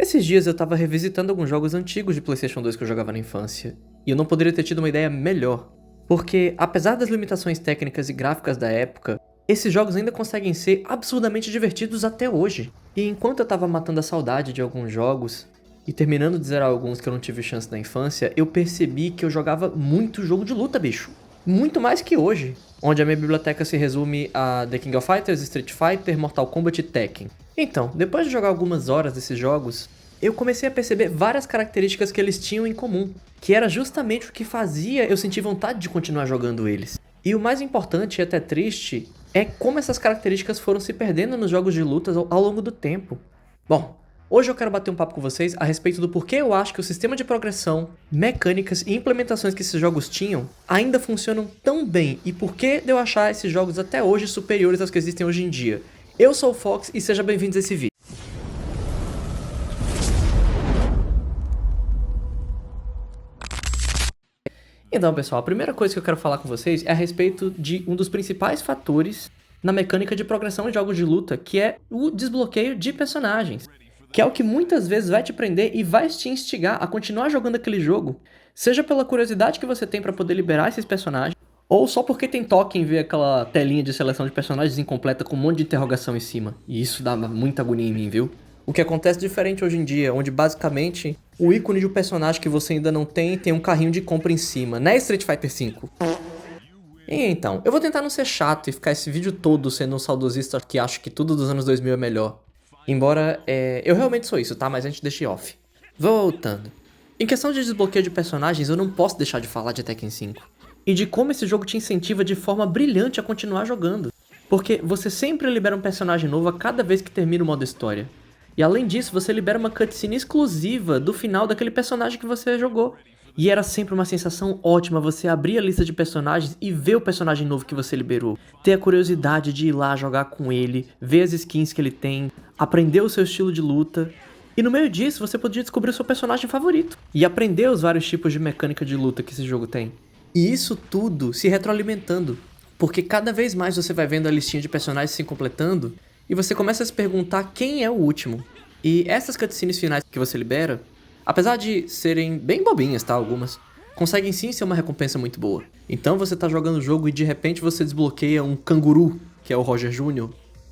Esses dias eu tava revisitando alguns jogos antigos de PlayStation 2 que eu jogava na infância, e eu não poderia ter tido uma ideia melhor. Porque, apesar das limitações técnicas e gráficas da época, esses jogos ainda conseguem ser absurdamente divertidos até hoje. E enquanto eu tava matando a saudade de alguns jogos, e terminando de zerar alguns que eu não tive chance na infância, eu percebi que eu jogava muito jogo de luta, bicho. Muito mais que hoje, onde a minha biblioteca se resume a The King of Fighters, Street Fighter, Mortal Kombat e Tekken. Então, depois de jogar algumas horas desses jogos, eu comecei a perceber várias características que eles tinham em comum, que era justamente o que fazia eu sentir vontade de continuar jogando eles. E o mais importante e até triste é como essas características foram se perdendo nos jogos de lutas ao longo do tempo. Bom, hoje eu quero bater um papo com vocês a respeito do porquê eu acho que o sistema de progressão, mecânicas e implementações que esses jogos tinham ainda funcionam tão bem e por que eu achar esses jogos até hoje superiores aos que existem hoje em dia. Eu sou o Fox e sejam bem-vindos a esse vídeo. Então, pessoal, a primeira coisa que eu quero falar com vocês é a respeito de um dos principais fatores na mecânica de progressão em jogos de luta, que é o desbloqueio de personagens, que é o que muitas vezes vai te prender e vai te instigar a continuar jogando aquele jogo, seja pela curiosidade que você tem para poder liberar esses personagens, ou só porque tem toque em ver aquela telinha de seleção de personagens incompleta com um monte de interrogação em cima. E isso dá muita agonia em mim, viu? O que acontece diferente hoje em dia, onde basicamente o ícone de um personagem que você ainda não tem um carrinho de compra em cima, né, Street Fighter V? E então, eu vou tentar não ser chato e ficar esse vídeo todo sendo um saudosista que acha que tudo dos anos 2000 é melhor. Embora, eu realmente sou isso, tá? Mas a gente deixa off. Voltando. Em questão de desbloqueio de personagens, eu não posso deixar de falar de Tekken 5. E de como esse jogo te incentiva de forma brilhante a continuar jogando. Porque você sempre libera um personagem novo a cada vez que termina o modo história. E além disso, você libera uma cutscene exclusiva do final daquele personagem que você jogou. E era sempre uma sensação ótima você abrir a lista de personagens e ver o personagem novo que você liberou. Ter a curiosidade de ir lá jogar com ele, ver as skins que ele tem, aprender o seu estilo de luta. E no meio disso, você podia descobrir o seu personagem favorito. E aprender os vários tipos de mecânica de luta que esse jogo tem. E isso tudo se retroalimentando. Porque cada vez mais você vai vendo a listinha de personagens se completando e você começa a se perguntar quem é o último. E essas cutscenes finais que você libera, apesar de serem bem bobinhas, tá, algumas, conseguem sim ser uma recompensa muito boa. Então você tá jogando o jogo e de repente você desbloqueia um canguru, que é o Roger Jr.,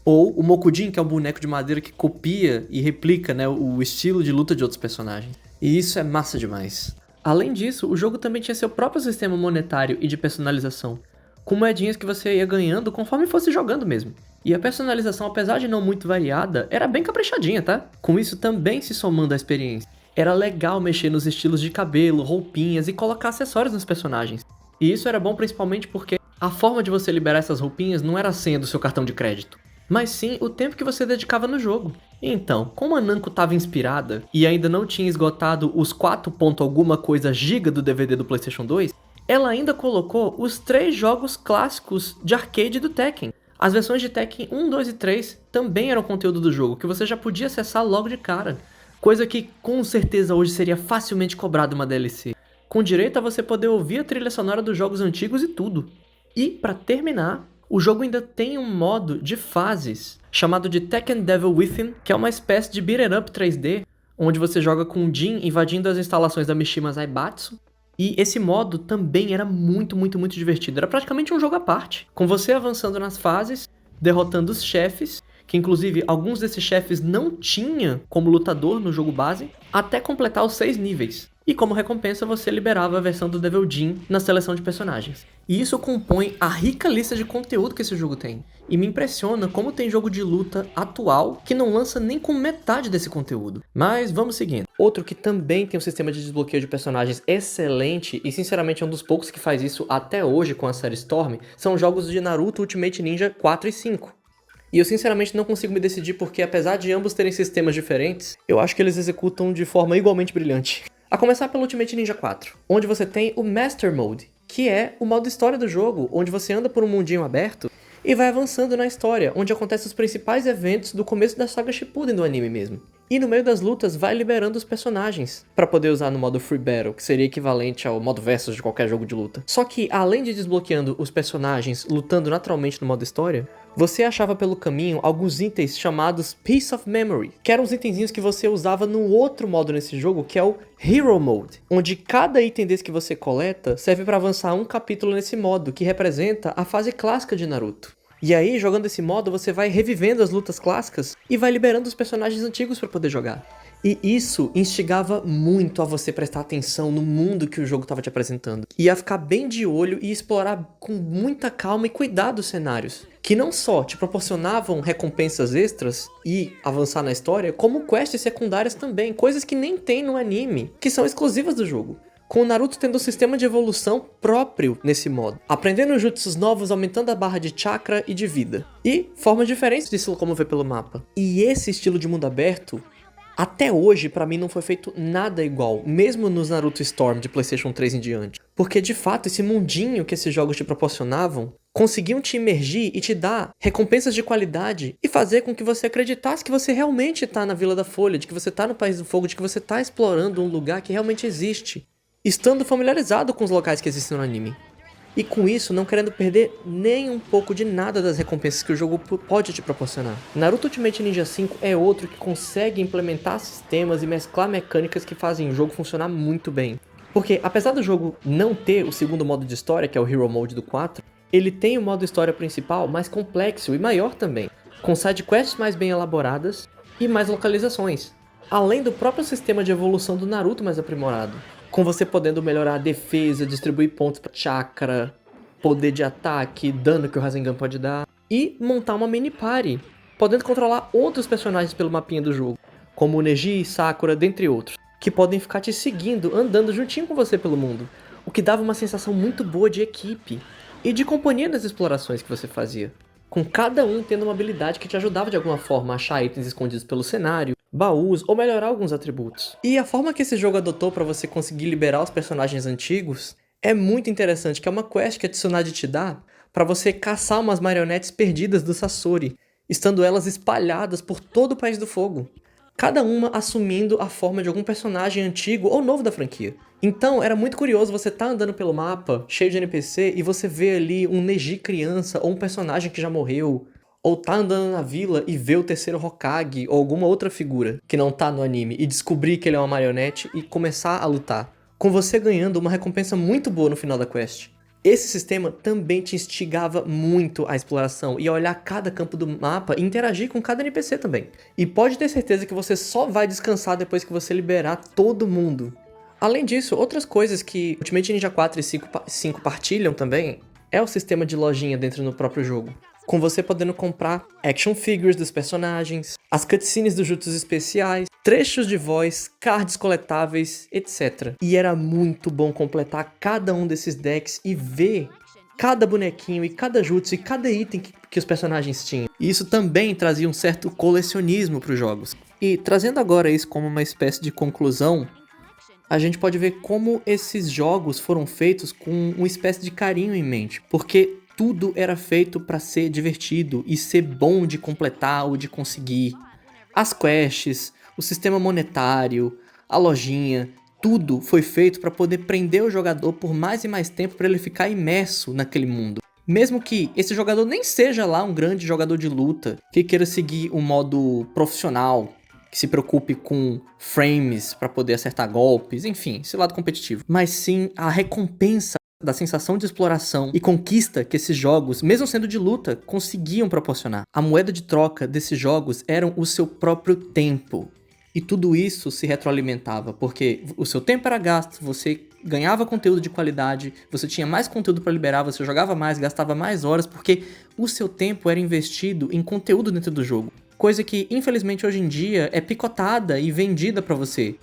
ou o Mokujin, que é um boneco de madeira que copia e replica, né, o estilo de luta de outros personagens. E isso é massa demais. Além disso, o jogo também tinha seu próprio sistema monetário e de personalização, com moedinhas que você ia ganhando conforme fosse jogando mesmo. E a personalização, apesar de não muito variada, era bem caprichadinha, tá? Com isso também se somando à experiência. Era legal mexer nos estilos de cabelo, roupinhas e colocar acessórios nos personagens. E isso era bom principalmente porque a forma de você liberar essas roupinhas não era a senha do seu cartão de crédito, mas sim o tempo que você dedicava no jogo. Então, como a Namco estava inspirada e ainda não tinha esgotado os 4 ponto alguma coisa giga do DVD do PlayStation 2, ela ainda colocou os 3 jogos clássicos de arcade do Tekken. As versões de Tekken 1, 2 e 3 também eram conteúdo do jogo, que você já podia acessar logo de cara. Coisa que com certeza hoje seria facilmente cobrado uma DLC. Com direito a você poder ouvir a trilha sonora dos jogos antigos e tudo. E, pra terminar, o jogo ainda tem um modo de fases, chamado de Tekken Devil Within, que é uma espécie de beat'em up 3D, onde você joga com o Jin invadindo as instalações da Mishima Zaibatsu. E esse modo também era muito divertido. Era praticamente um jogo à parte, com você avançando nas fases, derrotando os chefes, que inclusive alguns desses chefes não tinha como lutador no jogo base, até completar os 6 níveis. E como recompensa você liberava a versão do Devil Jin na seleção de personagens. E isso compõe a rica lista de conteúdo que esse jogo tem. E me impressiona como tem jogo de luta atual que não lança nem com metade desse conteúdo. Mas vamos seguindo. Outro que também tem um sistema de desbloqueio de personagens excelente, e sinceramente é um dos poucos que faz isso até hoje com a série Storm, são jogos de Naruto Ultimate Ninja 4 e 5. E eu sinceramente não consigo me decidir porque apesar de ambos terem sistemas diferentes, eu acho que eles executam de forma igualmente brilhante. A começar pelo Ultimate Ninja 4, onde você tem o Master Mode, que é o modo história do jogo, onde você anda por um mundinho aberto e vai avançando na história, onde acontecem os principais eventos do começo da saga Shippuden do anime mesmo. E no meio das lutas vai liberando os personagens pra poder usar no modo Free Battle, que seria equivalente ao modo Versus de qualquer jogo de luta. Só que além de desbloqueando os personagens lutando naturalmente no modo história, você achava pelo caminho alguns itens chamados Piece of Memory, que eram os itenzinhos que você usava no outro modo nesse jogo, que é o Hero Mode, onde cada item desse que você coleta serve para avançar um capítulo nesse modo, que representa a fase clássica de Naruto. E aí, jogando esse modo, você vai revivendo as lutas clássicas e vai liberando os personagens antigos para poder jogar. E isso instigava muito a você prestar atenção no mundo que o jogo estava te apresentando. E a ficar bem de olho e explorar com muita calma e cuidado os cenários. Que não só te proporcionavam recompensas extras e avançar na história, como quests secundárias também. Coisas que nem tem no anime, que são exclusivas do jogo. Com o Naruto tendo um sistema de evolução próprio nesse modo. Aprendendo jutsus novos, aumentando a barra de chakra e de vida. E formas diferentes de se locomover pelo mapa. E esse estilo de mundo aberto, até hoje, pra mim, não foi feito nada igual, mesmo nos Naruto Storm de PlayStation 3 em diante. Porque, de fato, esse mundinho que esses jogos te proporcionavam, conseguiam te imergir e te dar recompensas de qualidade e fazer com que você acreditasse que você realmente tá na Vila da Folha, de que você tá no País do Fogo, de que você tá explorando um lugar que realmente existe, estando familiarizado com os locais que existem no anime. E com isso, não querendo perder nem um pouco de nada das recompensas que o jogo pode te proporcionar. Naruto Ultimate Ninja 5 é outro que consegue implementar sistemas e mesclar mecânicas que fazem o jogo funcionar muito bem. Porque, apesar do jogo não ter o segundo modo de história, que é o Hero Mode do 4, ele tem o modo história principal mais complexo e maior também, com sidequests mais bem elaboradas e mais localizações, além do próprio sistema de evolução do Naruto mais aprimorado. Com você podendo melhorar a defesa, distribuir pontos para chakra, poder de ataque, dano que o Rasengan pode dar. E montar uma mini party, podendo controlar outros personagens pelo mapinha do jogo, como o Neji, Sakura, dentre outros, que podem ficar te seguindo, andando juntinho com você pelo mundo, o que dava uma sensação muito boa de equipe e de companhia nas explorações que você fazia, com cada um tendo uma habilidade que te ajudava de alguma forma a achar itens escondidos pelo cenário, baús ou melhorar alguns atributos. E a forma que esse jogo adotou para você conseguir liberar os personagens antigos é muito interessante, que é uma quest que a Tsunade te dá para você caçar umas marionetes perdidas do Sasori, estando elas espalhadas por todo o País do Fogo, cada uma assumindo a forma de algum personagem antigo ou novo da franquia. Então era muito curioso você tá andando pelo mapa, cheio de NPC, e você vê ali um Neji criança ou um personagem que já morreu, ou tá andando na vila e vê o terceiro Hokage ou alguma outra figura que não tá no anime e descobrir que ele é uma marionete e começar a lutar, com você ganhando uma recompensa muito boa no final da quest. Esse sistema também te instigava muito à exploração e a olhar cada campo do mapa e interagir com cada NPC também. E pode ter certeza que você só vai descansar depois que você liberar todo mundo. Além disso, outras coisas que Ultimate Ninja 4 e 5 partilham também é o sistema de lojinha dentro do próprio jogo, com você podendo comprar action figures dos personagens, as cutscenes dos jutsus especiais, trechos de voz, cards coletáveis, etc. E era muito bom completar cada um desses decks e ver cada bonequinho e cada jutsu e cada item que os personagens tinham. E isso também trazia um certo colecionismo para os jogos. E trazendo agora isso como uma espécie de conclusão, a gente pode ver como esses jogos foram feitos com uma espécie de carinho em mente, porque tudo era feito para ser divertido e ser bom de completar ou de conseguir. As quests, o sistema monetário, a lojinha, tudo foi feito para poder prender o jogador por mais e mais tempo para ele ficar imerso naquele mundo. Mesmo que esse jogador nem seja lá um grande jogador de luta, que queira seguir um modo profissional, que se preocupe com frames para poder acertar golpes, enfim, esse lado competitivo. Mas sim a recompensa da sensação de exploração e conquista que esses jogos, mesmo sendo de luta, conseguiam proporcionar. A moeda de troca desses jogos eram o seu próprio tempo. E tudo isso se retroalimentava, porque o seu tempo era gasto, você ganhava conteúdo de qualidade, você tinha mais conteúdo para liberar, você jogava mais, gastava mais horas, porque o seu tempo era investido em conteúdo dentro do jogo. Coisa que, infelizmente, hoje em dia é picotada e vendida para você.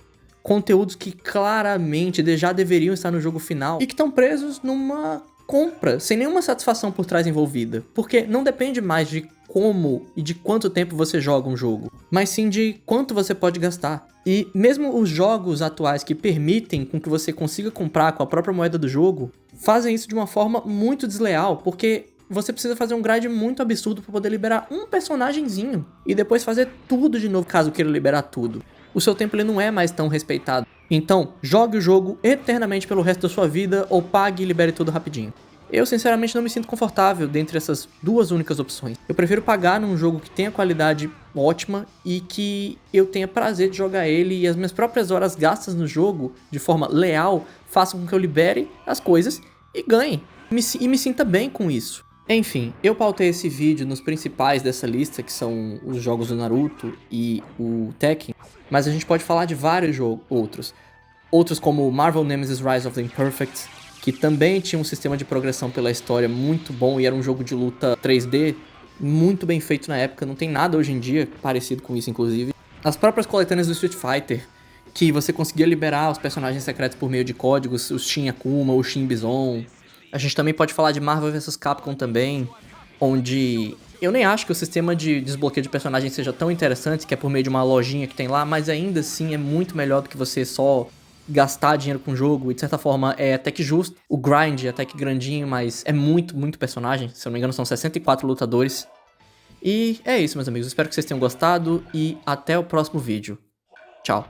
Conteúdos que claramente já deveriam estar no jogo final e que estão presos numa compra, sem nenhuma satisfação por trás envolvida. Porque não depende mais de como e de quanto tempo você joga um jogo, mas sim de quanto você pode gastar. E mesmo os jogos atuais que permitem com que você consiga comprar com a própria moeda do jogo, fazem isso de uma forma muito desleal, porque você precisa fazer um grind muito absurdo para poder liberar um personagemzinho e depois fazer tudo de novo caso queira liberar tudo. O seu tempo ele não é mais tão respeitado. Então, jogue o jogo eternamente pelo resto da sua vida ou pague e libere tudo rapidinho. Eu, sinceramente, não me sinto confortável dentre essas duas únicas opções. Eu prefiro pagar num jogo que tenha qualidade ótima e que eu tenha prazer de jogar ele e as minhas próprias horas gastas no jogo, de forma leal, façam com que eu libere as coisas e ganhe. E me sinta bem com isso. Enfim, eu pautei esse vídeo nos principais dessa lista, que são os jogos do Naruto e o Tekken, mas a gente pode falar de vários outros. Outros como Marvel Nemesis Rise of the Imperfects, que também tinha um sistema de progressão pela história muito bom e era um jogo de luta 3D muito bem feito na época, não tem nada hoje em dia parecido com isso, inclusive. As próprias coletâneas do Street Fighter, que você conseguia liberar os personagens secretos por meio de códigos, o Shin Akuma, o Shin Bison. A gente também pode falar de Marvel vs Capcom também, onde eu nem acho que o sistema de desbloqueio de personagens seja tão interessante, que é por meio de uma lojinha que tem lá, mas ainda assim é muito melhor do que você só gastar dinheiro com o jogo, e de certa forma é até que justo. O grind é até que grandinho, mas é muito personagem. Se eu não me engano, são 64 lutadores. E é isso, meus amigos. Espero que vocês tenham gostado e até o próximo vídeo. Tchau.